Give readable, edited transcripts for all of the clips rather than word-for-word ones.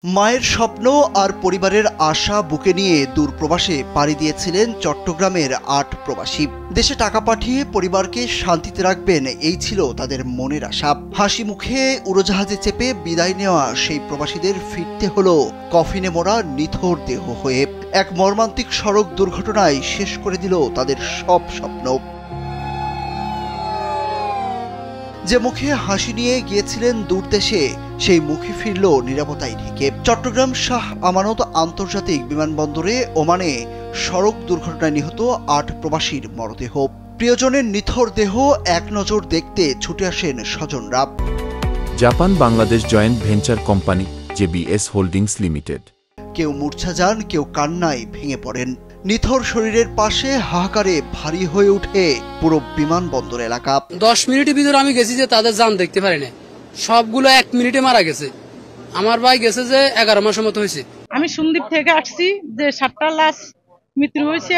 মায়ের স্বপ্ন আর পরিবারের আশা বুকে নিয়ে দূর প্রবাসে পাড়ি দিয়েছিলেন চট্টগ্রামের ৮ প্রবাসী। দেশে টাকা পাঠিয়ে পরিবারকে শান্তিতে রাখবেন, এই ছিল তাদের মনের আশা। হাসি মুখে উড়োজাহাজে চেপে বিদায় নেওয়া সেই প্রবাসীদের ফিরতে হলো কফিনে মোড়া নিথর দেহ হয়ে। এক মর্মান্তিক সড়ক দুর্ঘটনায় শেষ করে দিল তাদের সব স্বপ্ন। যে মুখে হাসি নিয়ে গিয়েছিলেন দূর দেশে, সেই মুখে ফিরল নিরাপত্তায় ঢেকে। চট্টগ্রাম শাহ আমানত আন্তর্জাতিক বিমানবন্দরে ওমানে সড়ক দুর্ঘটনায় নিহত ৮ প্রবাসীর মরদেহ। প্রিয়জনের নিথর দেহ এক নজর দেখতে ছুটে আসেন স্বজনরা। Japan Bangladesh joint venture company JBS holdings limited. কেউ মূর্ছা যান, কেউ কান্নায় ভেঙে পড়েন। নিথর শরীরের পাশে হাহাকারে ভারী হয়ে উঠে পুরো বিমানবন্দর এলাকা। 10 মিনিটের ভিতরে আমি গেছি যে তাদের জান দেখতে পারি না, সবগুলো 1 মিনিটে মারা গেছে। আমার ভাই গেছে যে 11 মাসের মতো হয়েছে। আমি সন্দ্বীপ থেকে আসছি, যে 7টা লাশ মৃত্যু হয়েছে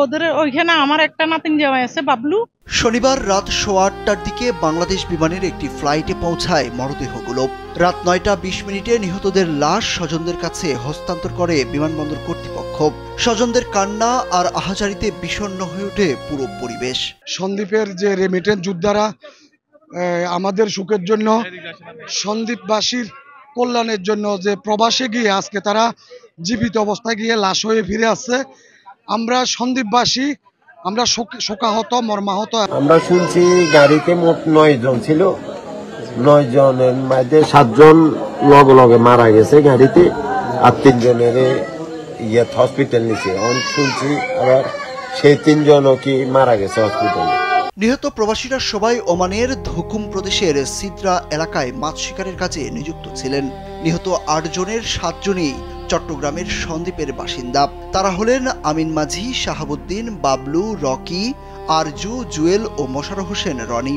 ওদের ওইখানে আমার একটা নাতিন জামাই আছে বাবলু। শনিবার রাত 8:15টার দিকে বাংলাদেশ বিমানের একটি ফ্লাইটে পৌঁছায় মরদেহগুলো। রাত 9:20 নিহতদের লাশ স্বজনদের কাছে হস্তান্তর করে বিমানবন্দর কর্তৃপক্ষ। স্বজনদের কান্না আর আহাজারিতে বিষণ্ণ হয়ে ওঠে পুরো পরিবেশ। সন্দ্বীপের যে রেমিটেন্স যোদ্ধারা আমাদের সুখের জন্য, সন্দ্বীপবাসীর কল্যাণের জন্য যে প্রবাসে গিয়ে আজকে তারা জীবিত অবস্থায় গিয়ে লাশ হয়ে ফিরে আসছে, আমরা সন্দ্বীপবাসী আমরা শোকাহত, মর্মাহত। আমরা শুনছি গাড়িতে মোট 9 জন ছিল, 9 জনের মধ্যে 7 জন লগে লগে মারা গেছে গাড়িতে, আর 3 জনের হসপিটাল নিচে। শুনছি আবার সেই 3 জনও কি মারা গেছে হসপিটালে। নিহত প্রবাসীরা সবাই ওমানের ধুকুম প্রদেশের সিদ্রা এলাকায় মাছ শিকারের কাজে নিযুক্ত ছিলেন। নিহত 8 জনের 7 জনই চট্টগ্রামের সন্দ্বীপের বাসিন্দা। তারা হলেন আমিন মাঝি, শাহাবুদ্দিন, বাবলু, রকি, আরজু, জুয়েল ও মোশাররফ হোসেন রনি।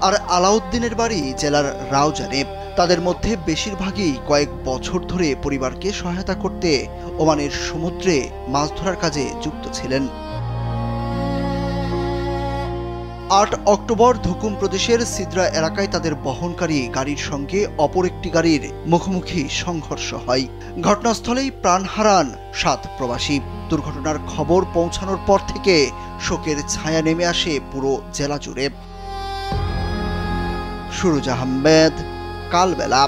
আর আলাউদ্দিনের বাড়ি জেলার রাউজানে। তাদের মধ্যে বেশিরভাগই কয়েক বছর ধরে পরিবারকে সহায়তা করতে ওমানের সমুদ্রে মাছ ধরার কাজে যুক্ত ছিলেন। 8 অক্টোবর ধুকুম প্রদেশের সিদ্রা এলাকায় তাদের বহনকারী গাড়ির সঙ্গে অপর একটি গাড়ির মুখোমুখি সংঘর্ষ হয়। ঘটনাস্থলেই প্রাণ হারান 7 প্রবাসী। দুর্ঘটনার খবর পৌঁছানোর পর থেকে শোকের ছায়া নেমে আসে পুরো জেলা জুড়ে। সুরুজ আহমেদ, কালবেলা।